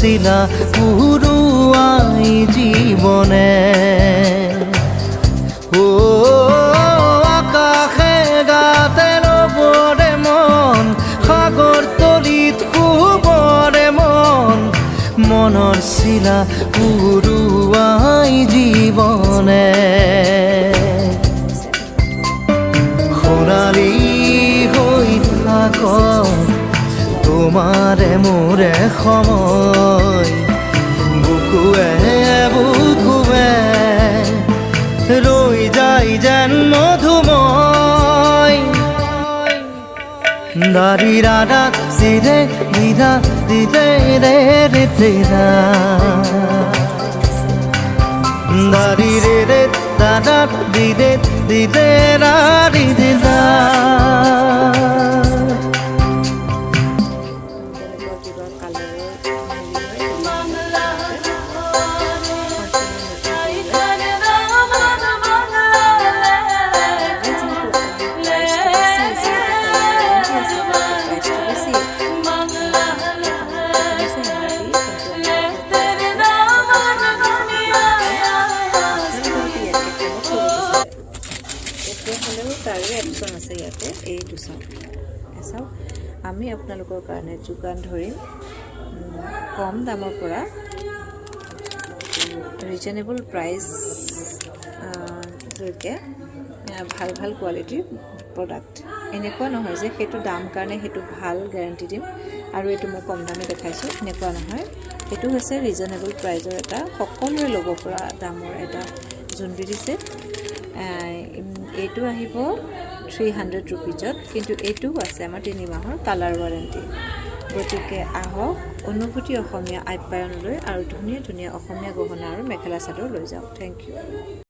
চিলা উৰুৱাই জীৱনে ও আকাশে গাতে ৰবৰে মন সাগৰ তলিত শুবৰে মন মনৰ চিলা উৰুৱাই জীৱনে সোণালী হৈ থাক তোমাৰে মোৰে সময় বুকুৱে বুকুৱে ৰৈ যায় যেন মধুময় দাৰি ৰাধা দিদে দিদা দিদে ৰে ৰে দিদা দাৰি ৰে ৰে দাদা দিদে দিদে ৰাৰি দিদা তাৰে অপশ্যন আছে ইয়াতে এইটো চাওক আমি আপোনালোকৰ কাৰণে যোগান ধৰিম কম দামৰ পৰা ৰিজনেবল প্ৰাইচ লৈকে ভাল ভাল কোৱালিটিৰ প্ৰডাক্ট এনেকুৱা নহয় যে সেইটো দাম কাৰণে সেইটো ভাল গেৰাণ্টি দিম আৰু এইটো মই কম দামে দেখাইছোঁ এনেকুৱা নহয় এইটো হৈছে ৰিজনেবল প্ৰাইজৰ এটা সকলোৱে ল'ব পৰা দামৰ এটা জোনবিৰি ছেট এইটো আহিব 300 ৰুপিজত কিন্তু এইটো আছে আমাৰ 3 মাহৰ কালাৰ ৱাৰেণ্টি গতিকে আহক অনুভূতি অসমীয়া আপ্যায়নলৈ আৰু ধুনীয়া ধুনীয়া অসমীয়া গহনা আৰু মেখেলা চাদৰ লৈ যাওক থেংক ইউ